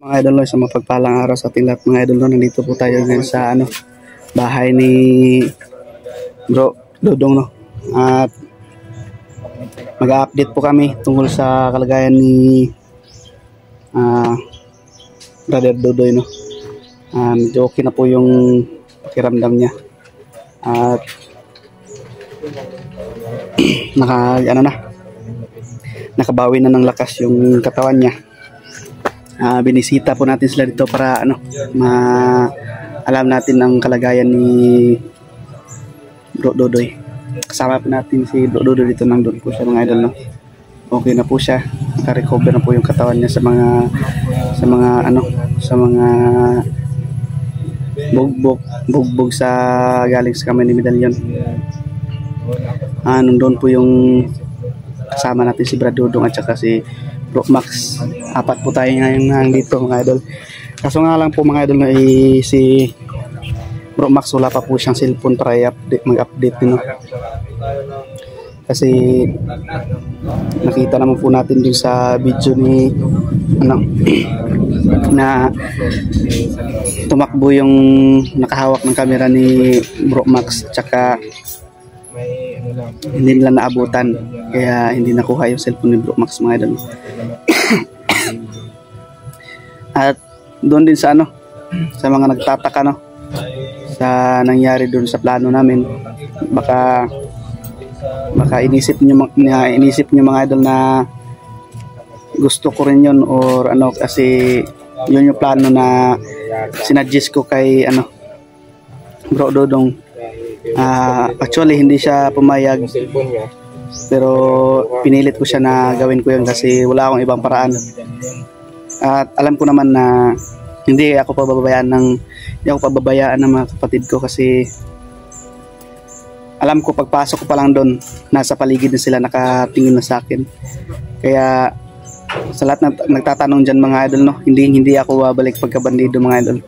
Mga idol, no, sa mapagpalang araw sa ating lahat mga idol, no, nandito po tayo ngayon sa bahay ni Bro Dodong, no. At mag-update po kami tungkol sa kalagayan ni Brother Dodoy, no. Medyo okay na po yung pakiramdam niya. At nakabawi na ng lakas yung katawan niya. Binisita po natin sila dito para alam natin ang kalagayan ni Bro Dodoy. Kasama po natin si Bro Dodoy dito, nandun po siya mga idol, no. Okay na po siya, naka-recover na po yung katawan niya sa mga bugbog sa galing sa kamay ni Medallion. Nandun po yung kasama natin si Bro Dodong at saka si Bro Max. Apat po tayo ngayon dito mga idol. Kaso nga lang po mga idol, na si Bro Max wala pa po siyang cellphone para mag-update din, no? Kasi nakita naman po natin dun sa video ni na tumakbo yung nakahawak ng camera ni Bro Max, tsaka hindi nila naabutan, kaya hindi nakuha yung cellphone ni Bro Max mga idol. At doon din sa sa mga nagtataka, no, sa nangyari doon sa plano namin, baka inisip nyo mga idol na gusto ko rin yun or kasi yun yung plano na sinadjust ko kay Bro Dodong. Actually hindi siya pumayag, pero pinilit ko siya na gawin ko yun kasi wala akong ibang paraan. At alam ko naman na hindi ako pababayaan ng mga kapatid ko, kasi alam ko pagpasok ko pa lang doon, nasa paligid na sila, nakatingin na sa akin. Kaya sa lahat ng nagtatanong dyan mga idol, no, hindi ako babalik pagkabandido mga idol.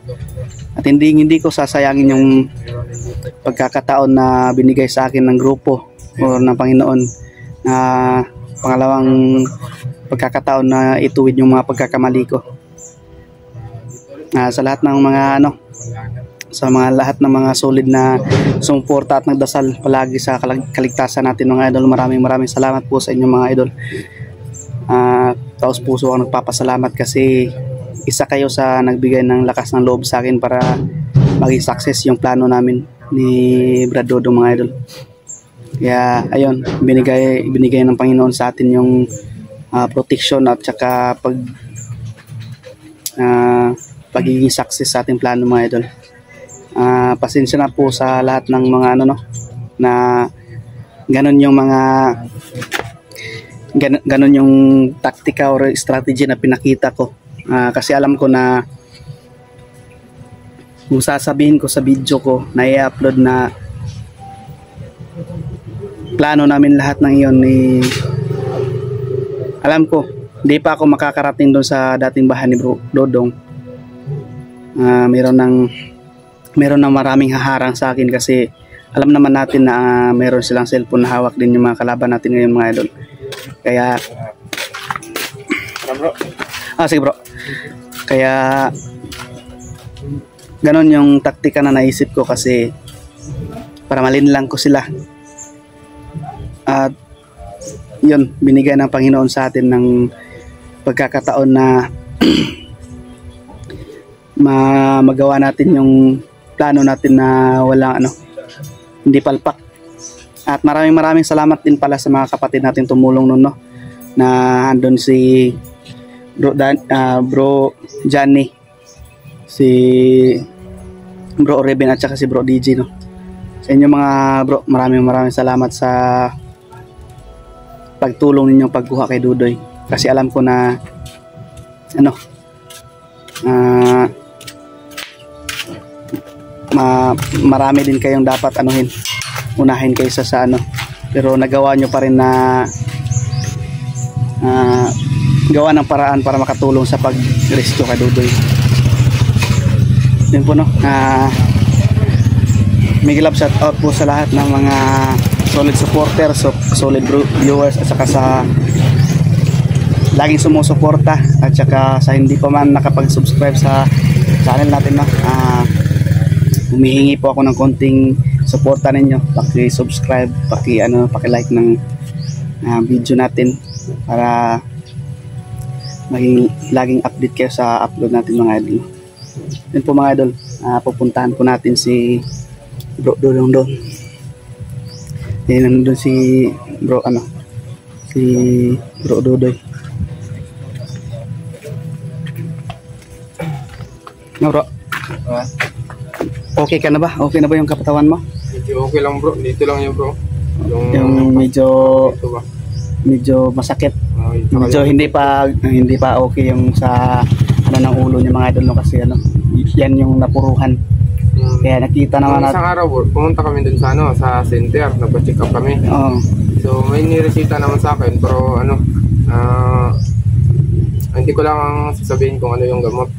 At hindi ko sasayangin yung pagkakataon na binigay sa akin ng grupo o ng Panginoon, na pangalawang pagkakataon na ituwid yung mga pagkakamali ko. Sa lahat ng mga lahat ng mga solid na sumuporta at nagdasal palagi sa kaligtasan natin mga idol, maraming salamat po sa inyo mga idol. Taos puso ako nagpapasalamat, kasi isa kayo sa nagbigay ng lakas ng loob sa akin para maging success yung plano namin ni Brad Dodong mga idol. Kaya ayun, binigay ng Panginoon sa atin yung protection at saka pagiging success sa ating plano mga idol. Pasensya na po sa lahat ng mga na ganun yung taktika or strategy na pinakita ko. Kasi alam ko na kung sasabihin ko sa video ko na i-upload na plano namin lahat ng iyon, alam ko hindi pa ako makakarating doon sa dating bahay ni Bro Dodong. Meron ng maraming haharang sa akin, kasi alam naman natin na meron silang cellphone na hawak din yung mga kalaban natin ngayon mga idol. Kaya sige bro, kaya ganon yung taktika na naisip ko, kasi para malinlang ko sila. At yun, binigay ng Panginoon sa atin ng pagkakataon na magawa natin yung plano natin na walang hindi palpak. At maraming salamat din pala sa mga kapatid natin tumulong nun, no, na andun si Bro Johnny, si Bro Reben at saka si Bro DJ, no. Sa inyo mga bro, maraming salamat sa pagtulong ninyong pagkuha kay Dudoy. Kasi alam ko na ano, marami din kayong dapat unahin kaysa sa ano. Pero nagawa nyo pa rin na gawa ng paraan para makatulong sa pag-rescue kay Dudoy. Yun po no. Big love shout out po sa lahat ng mga solid supporters, solid viewers, at saka sa laging sumusuporta, at saka sa hindi pa man nakapag-subscribe sa channel natin, no. Humihingi po ako ng konting suporta ninyo. Paki-subscribe, paki-like ng video natin para maging laging update kayo sa upload natin mga idol. Yun po mga idol, pupuntahan po natin si Bro Dodong doon. Nandun si Bro Dodoy. No bro. Okay ka na ba? Okay na ba yung kapatawan mo? Okay lang bro, dito lang yun bro. Yung medyo masakit. Medyo hindi pa okay yung sa ng ulo niya mga idol, no, kasi yan yung napuruhan. Kaya nakita naman natin. Isang araw bro, pumunta kami dun sa center, nagpa-check up kami. So may niresita naman sa akin, pero hindi ko lang sasabihin kung ano yung gamot.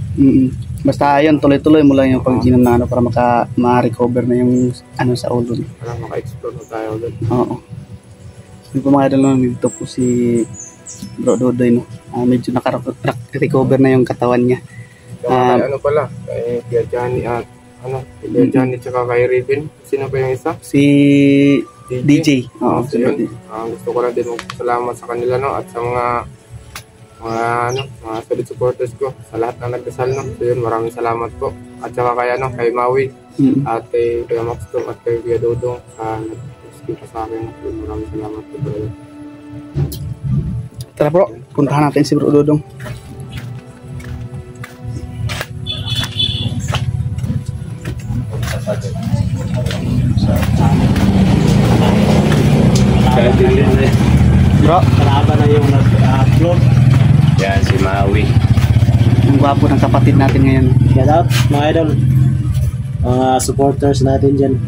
Basta yun, tuloy-tuloy mo lang yung pag-ginom na para ma-recover na yung sa ulo. Para maka-explore na tayo ulit. Oo. Yung po mga idol, no, dito po si Bro Dodoy, no. Medyo naka-recover na yung katawan niya. Kay Kuya Johnny at Kuya Johnny tsaka kay Raven. Sino pa yung isa? Si DJ. Oo. So yun, gusto ko lang din magpasalamat sa kanila, no, at sa mga solid supporters ko, sa lahat na nagdasal, no. So yun, maraming salamat po. At saka kay Maui, at kay Kuya Maxton, at kay Kuya Dodong sa nag-rescue pa sa akin. So, maraming salamat po talaga. Tara bro, puntahan natin si Bro Dodong. Bro, kalaba na yung nag-upload. Yan, si Maui. Ang gwapo ng kapatid natin ngayon. Shout out mga idol, mga supporters natin dyan.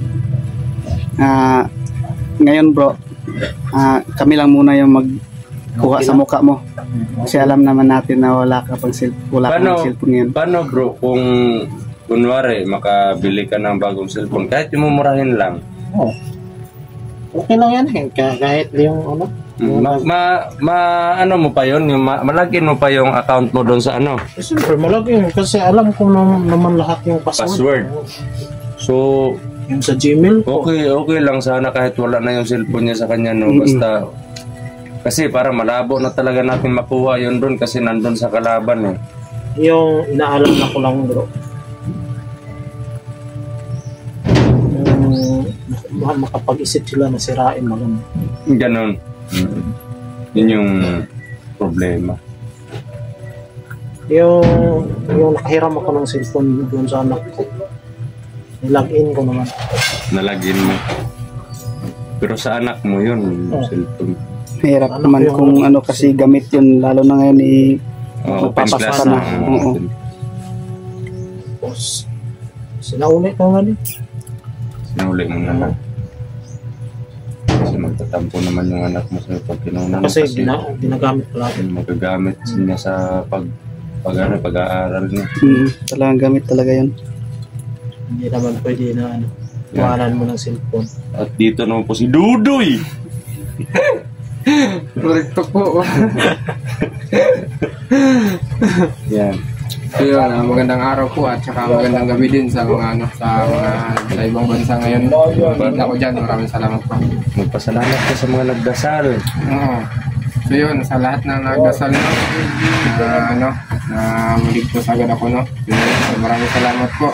Ngayon bro, kami lang muna yung magkuha sa mukha mo. Kasi alam naman natin na wala ka pang cellphone ngayon. Paano bro kung kunwari makabili ka ng bagong cellphone, kahit yung mumurahin lang? Okay lang yan eh, kahit yung ano mo pa yun, malagyan mo pa yung account mo doon sa siyempre malaki yun, kasi alam ko naman lahat yung password. So yung sa Gmail ko. Okay lang sana kahit wala na yung cellphone niya sa kanya, no. Basta kasi parang malabo na talaga natin makuha yun doon kasi nandun sa kalaban, eh. Yung inaalam na ko lang bro, makapag-isip sila na sirain maganda. Ganon. Yun yung problema. Yung nakahiram ako ng cellphone doon sa anak ko, nilagin ko naman. Nalagin mo. Pero sa anak mo yun, yung cellphone. Mahirap naman kung kasi gamit yun, lalo na ngayon magpapasa na. Sinauli ko nga din. Sinuli mo naman. Kasi magtatampo naman yung anak mo sa pag kinunan. Kasi ginagamit ko lang. Magagamit niya sa pag-aaral niya. Talagang gamit talaga yun. Hindi naman pwede na tuwanan mo ng cellphone. At dito naman po si Dudoy! Rekto po. Yan. So yun, magandang araw po at saka magandang gabi din sa mga sa ibang bansa ngayon. Pagpunta ko dyan, maraming salamat po. Magpasalamat ka sa mga nagdasal. So yun, sa lahat na nagdasal na maligtas agad ako, no. So, maraming salamat po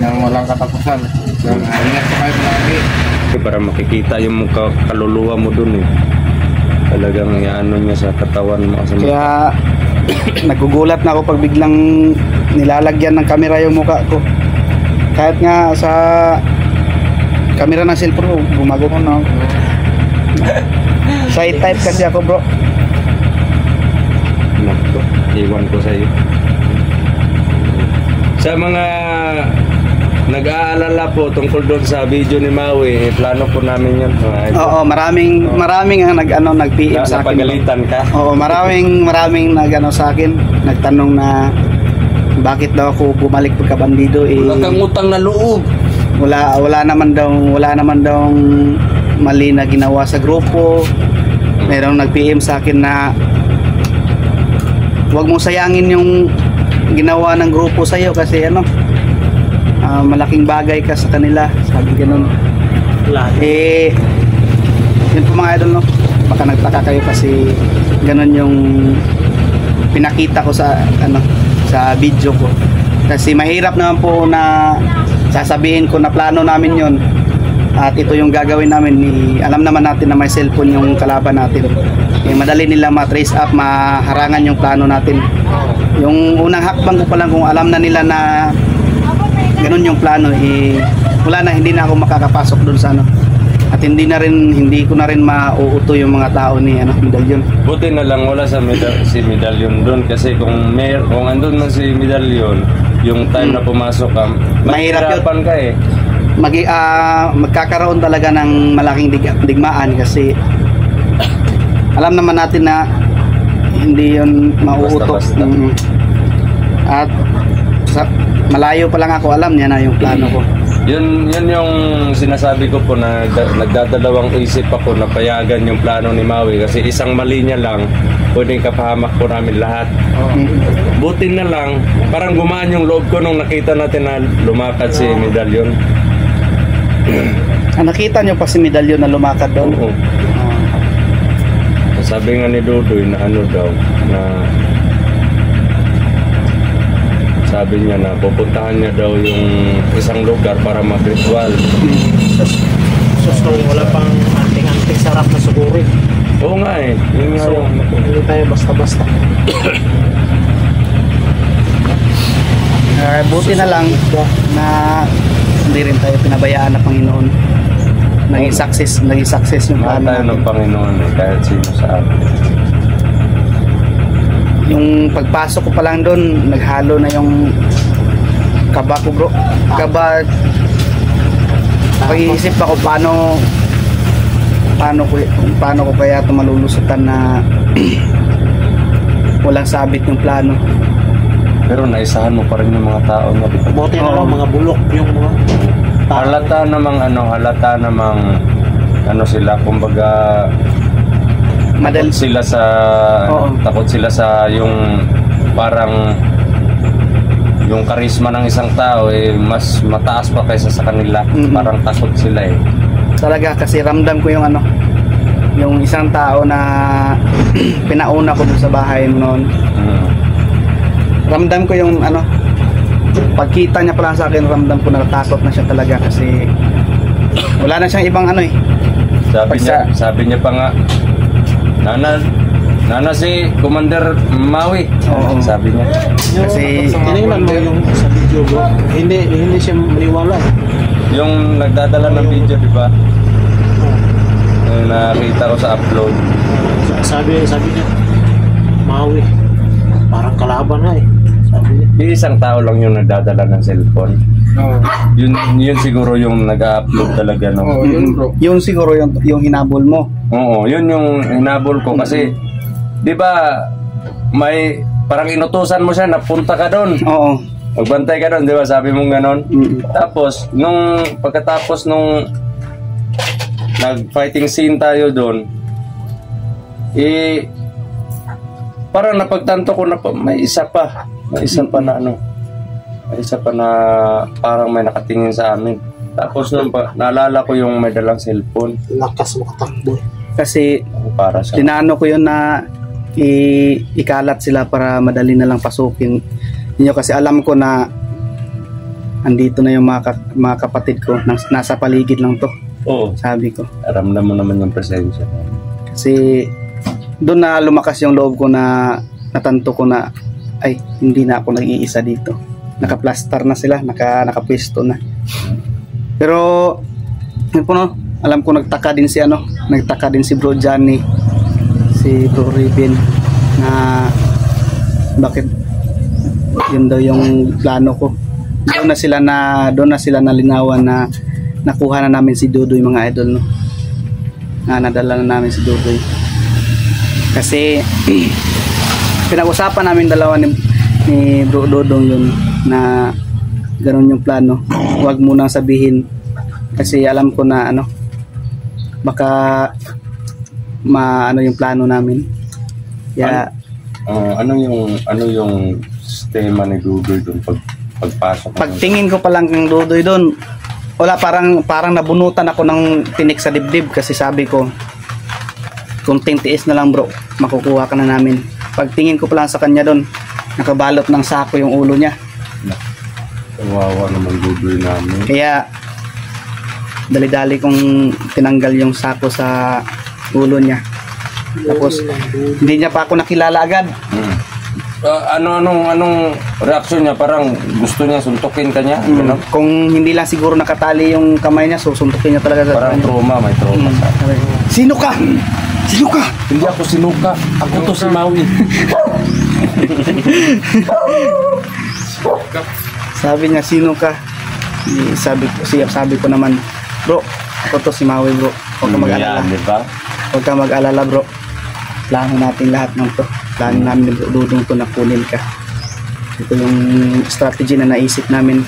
ng walang katapusan. So ingat po kayo lagi. Para makikita yung kaluluwa mo dun, eh. Talagang niya sa katawan mo. Kaya nagugulat na ako pag biglang nilalagyan ng kamera yung mukha ko. Kahit nga camera ng cellphone ko, bumago ko na. Shy type kasi ako bro. Nako, iwan ko sa iyo. Sa mga nag-aalala po tungkol doon sa video ni Maui, plano po namin yun. Oo, maraming ang nag-PM sa akin. Napagalitan ka? Oo, maraming nag-ano sa akin, nagtanong na bakit daw ako bumalik pagkabandido. Wala kang utang na loob. Wala naman daw mali na ginawa sa grupo. Merong nag-PM sa akin na huwag mong sayangin yung ginawa ng grupo sa iyo kasi malaking bagay ka sa kanila, sabi ganun. Yun po mga idol, no? Baka nagtaka kayo kasi ganun yung pinakita ko sa sa video ko. Kasi mahirap naman po na sasabihin ko na plano namin yon at ito yung gagawin namin. Alam naman natin na may cellphone yung kalaban natin. Madali nila ma-trace up, maharangan yung plano natin. Yung unang hakbang ko pa lang, kung alam na nila na ganun yung plano, wala na, hindi na ako makakapasok doon sa at hindi ko na rin mauuto yung mga tao ni Medallion. Buti na lang wala si Medallion doon kasi kung andun man si Medallion, yung time na pumasok ka, mahirapan ka eh. Magkakaroon talaga ng malaking digmaan kasi alam naman natin na hindi yun mauuto. Basta. At malayo pa lang ako, alam niya na yung plano ko. Yun yung sinasabi ko po na nagdadalawang isip ako na payagan yung plano ni Maui kasi isang mali niya lang pwedeng kapahamak po namin lahat. Buti na lang, parang gumaan yung loob ko nung nakita natin na lumakad si Medallion. Nakita niyo pa si Medallion na lumakad doon? Oo. Sabi nga ni Dudoy na na sabi niya na pupuntahan niya daw yung isang lugar para mag-ritual. So wala pang anting-anting sarap na sugurin. Oo nga eh. Yun nga So, yung hindi tayo basta-basta. Buti na lang na hindi rin tayo pinabayaan ng Panginoon. Naging success yung mahal plano tayo ng natin. Panginoon eh, kahit sino sa atin. Yung pagpasok ko pa lang doon, naghalo na yung kaba ko bro. Kaba. Pag-iisip ako paano ko kaya ito malulusutan na walang sabit yung plano. Pero naisahan mo pa rin yung mga tao na dito. Buti na lang mga bulok yung mga Halata namang sila, kumbaga Madal sila sa Oo. takot sila sa yung parang yung karisma ng isang tao mas mataas pa kaysa sa kanila. Parang takot sila eh. talaga kasi ramdam ko yung yung isang tao na pinauna ko dun sa bahay mo noon. Ramdam ko yung pagkita niya pa lang sa akin, ramdam ko na takot na siya talaga kasi wala na siyang ibang Sabi niya pa nga, Nana si Commander Maui. Oo. Sabi niya. Kasi tinignan mo yung sa video bro. Hindi siya maniwala. Yung nagdadala ng video, di ba? Nakita ko sa upload. Sabi niya, Maui, parang kalaban na eh. Sabi niya. Isang tao lang yung nagdadala ng cellphone. Yun siguro yung nag-upload talaga, no? Oo, yun bro. yun siguro yung hinabol mo. Oo, yun yung hinabol ko kasi 'di ba may parang inutusan mo siya na punta ka doon. Oo. Magbantay ka doon, 'di ba? Sabi mo ganoon. Tapos pagkatapos nung nag-fighting scene tayo doon, parang napagtanto ko na may isa pa na parang may nakatingin sa amin. Tapos nung naalala ko yung may dalang cellphone. Lakas makatakbo. Kasi Para sa tinano ko yun na ikalat sila para madali na lang pasukin ninyo kasi alam ko na andito na yung mga kapatid ko, nasa paligid lang to. Oo. Sabi ko. Ramdam mo naman yung presensya. Kasi doon na lumakas yung loob ko na natanto ko na ay hindi na ako nag-iisa dito. Naka-plaster na sila, nakapwesto na. Pero Yun po no, alam ko nagtaka din si Bro Johnny, si Bro Riven na bakit yun daw yung plano ko. Doon na sila nalinawan na nakuha na namin si Dudoy, mga idol, no. Nadala na namin si Dudoy. Kasi pinag-usapan namin dalawa ni Bro Dodong yun na ganun yung plano. Huwag mo nang sabihin kasi alam ko na baka ano yung plano namin. Kaya ano yung sistema ni Dudoy doon pagpasok? Pagtingin ko pa lang ng Dudoy doon, wala, parang nabunutan ako ng tinik sa dibdib kasi sabi ko, kunting tiis na lang bro, makukuha ka na namin. Pagtingin ko pa lang sa kanya doon, nakabalot ng sako yung ulo niya. Kawawa naman Dudoy namin. Kaya dali-dali kong tinanggal yung sako sa ulo niya. Tapos hindi niya pa ako nakilala agad. Anong reaksyon niya? Parang gusto niya suntukin ka niya? Kung hindi lang siguro nakatali yung kamay niya, susuntukin niya talaga. Parang trauma, may trauma siya. Sino ka? Sino ka? Hindi ako sinuka. Ako to si Maui. Sabi niya, sino ka? Sabi ko naman, bro, ako to si Maui bro. Huwag ka mag-alala. Diba? Huwag ka mag-alala bro. Plano natin lahat ng to. Plano namin ni Dudong to na kunin ka. Ito yung strategy na naisip namin.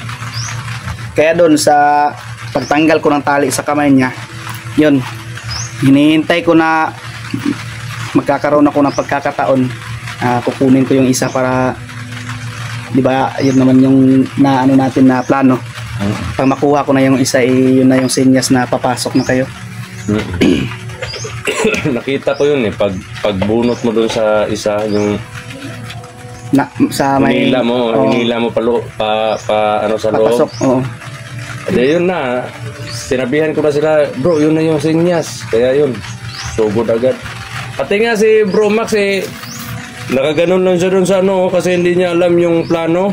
Kaya doon sa pagtanggal ko ng tali sa kamay niya, yun, hinihintay ko na magkakaroon ako ng pagkakataon. Kukunin ko yung isa para, di ba, yun naman yung natin na plano. Pag makuha ko na yung isa, yun na yung senyas na papasok na kayo. Nakita ko yun pagbunot mo doon sa isa, yung sa may hinila mo pa sa loob. Papasok, oo. Yun na, sinabihan ko na sila, bro, yun na yung senyas. Kaya yun, sugod agad. Pati nga si Bro Max nakaganon lang siya doon sa kasi hindi niya alam yung plano.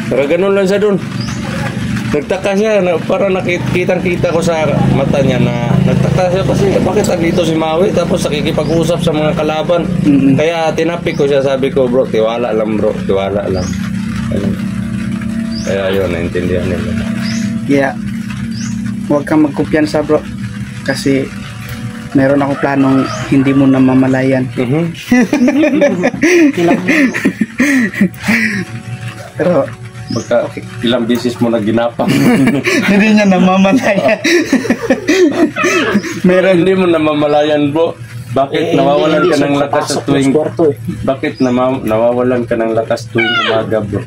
Nakaganon lang siya doon. Nagtaka siya, para nakikita ko sa mata niya na nagtaka siya kasi bakit andito si Maui tapos nakikipag-usap sa mga kalaban. Kaya tinapik ko siya, sabi ko, bro, tiwala lang bro, tiwala lang. Kaya yun, naintindihan nila. Yeah, huwag kang magkumpiyansa bro kasi meron akong planong hindi mo na mamalayan. Pero ilang beses mo na ginapang. hindi niya namamalayan. Hindi mo namamalayan bro. Bakit nawawalan ka ng lakas sa tuwing Bakit nawawalan ka ng lakas tuwing umaga bro?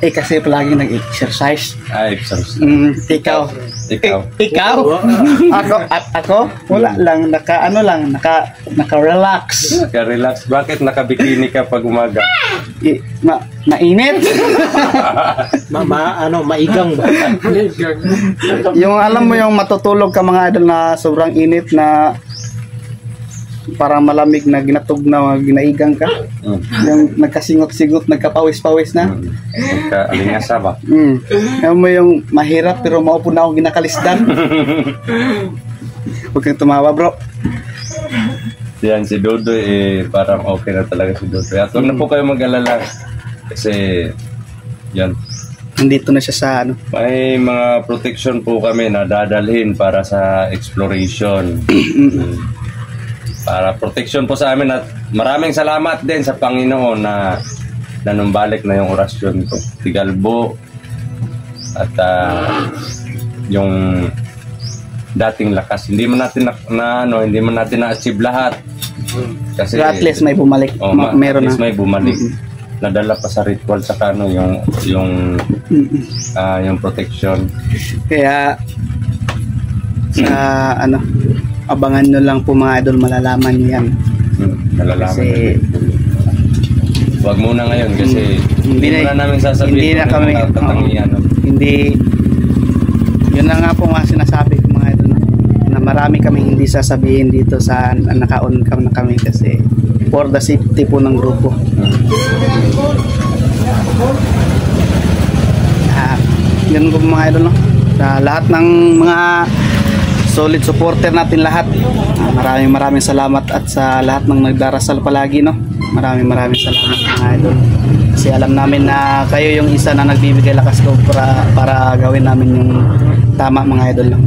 Kasi palagi nag-exercise. Exercise. Ikaw? Ako? Wala lang, naka-relax. Naka-relax. Bakit nakabikini ka pag umaga? Mainit. Maigang ba? Yung alam mo yung matutulog ka mga idol na sobrang init na parang malamig na ginatog na ginaigang ka. Yung nagkasingot-singot, nagkapawis-pawis na. Nagkaalingasa ba? Alam mo yung mahirap pero maupo na ako ginakalisdan. Huwag kang tumawa bro. Yan si Dodoy parang okay na talaga si Dodoy. At huwag na po kayo mag-alala kasi yan. Nandito na siya sa May mga protection po kami na dadalhin para sa exploration. Para protection po sa amin at maraming salamat din sa Panginoon na nanumbalik na yung orasyon ko. Tigalbo at yung dating lakas. Hindi man natin na-achieve lahat. Kasi at least may bumalik. Meron at least may bumalik. Nadala pa sa ritual sa yung protection. Kaya abangan nyo lang po mga idol, malalaman nyo yan. Malalaman kasi wag muna ngayon kasi hindi na namin sasabihin. Hindi na kami hindi yun na nga po mga sinasabi ko mga idol na marami kaming hindi sasabihin dito sa naka-on cam na kami kasi for the safety po ng grupo. Yun po mga idol Sa lahat ng mga solid supporter natin lahat. Maraming salamat at sa lahat ng nagdarasal palagi, no. Maraming salamat mga idol. Kasi alam namin na kayo yung isa na nagbibigay lakas ko para gawin namin yung tama mga idol, no.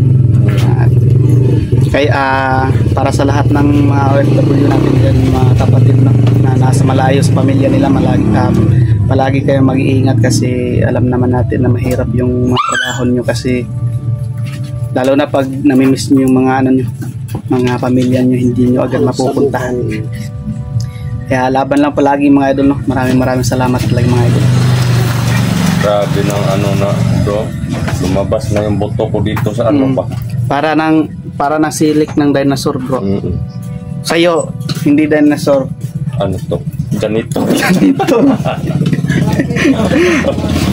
Para sa lahat ng mga OFW natin dyan, mga kapatid, no, na nasa malayo sa pamilya nila, palagi kayo mag-iingat kasi alam naman natin na mahirap yung mga trabaho nyo kasi lalo na pag namimiss nyo yung mga mga pamilya nyo, hindi nyo agad mapupuntahan. Kaya laban lang palagi mga idol, no. Maraming salamat talaga mga idol. Grabe ng na bro, lumabas na yung buto ko dito sa ba? Para ng silik ng dinosaur bro. Sa'yo, hindi dinosaur. Ano to? Janito.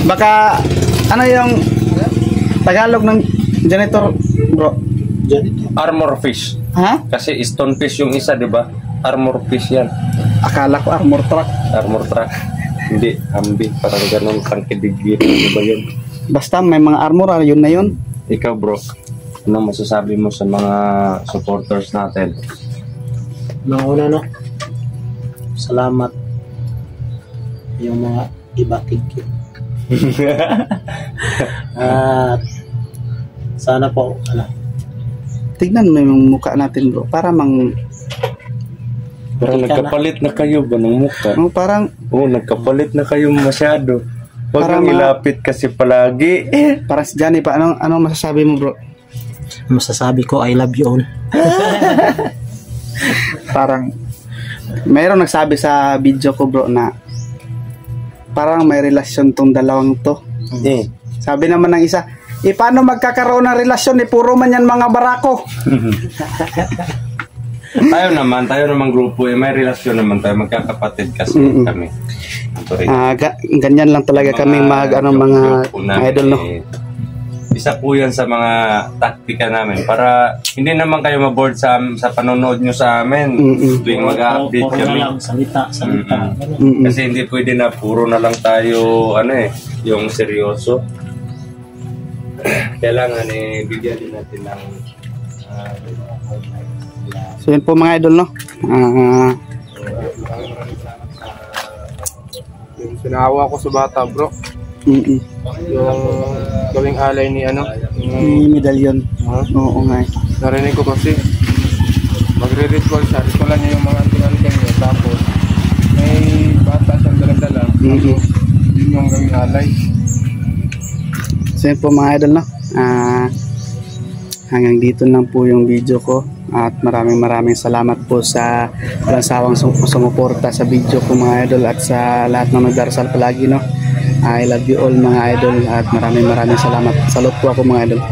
Baka ano yung Tagalog ng janitor bro? Armor fish. Ha? Kasi stone fish yung isa, di ba? Armor fish yan. Akala ko armor truck. Armor truck. Hindi, hambi. Parang ganun kang kidigir. Ano ba yun? Basta may mga armor, yun na yun. Ikaw bro, ano masasabi mo sa mga supporters natin? Una, no? Salamat. Yung mga iba, thank you. At sana po, tignan mo yung mukha natin bro. Parang nagkapalit na kayo ba ng mukha? Parang nagkapalit na kayo masyado. Huwag Parang nang ilapit kasi palagi. Para si Johnny pa, anong masasabi mo bro? Masasabi ko, I love you all. Parang mayroong nagsabi sa video ko bro na parang may relasyon tong dalawang to. Sabi naman ng isa, paano magkakaroon ng relasyon? Puro man yan mga barako. tayo naman grupo, may relasyon naman tayo, magkakapatid kasi kami. Ganyan lang talaga kami mga idol, no. Isa po yan sa mga taktika namin para hindi naman kayo ma-board sa panonood nyo sa amin tuwing mag-update kami. Salita. Kasi hindi pwede na puro na lang tayo yung seryoso. Kailangan bigyan din natin ng so yun po mga idol, no. Yung sinawa ko sa bata bro, yung gawing alay ni yung medalyon. Oo nga. Narinig ko kasi magre-ritual siya, ritualan niya yung mga anting-anting niya, tapos may bata siyang dala-dala, tapos yun yung gawing alay. So yun po mga idol, no. Hanggang dito lang po yung video ko at maraming salamat po sa walang sawang sumuporta sa video ko mga idol at sa lahat ng nagdarasal palagi, no. I love you all mga idol at maraming salamat. Salute po ako mga idol.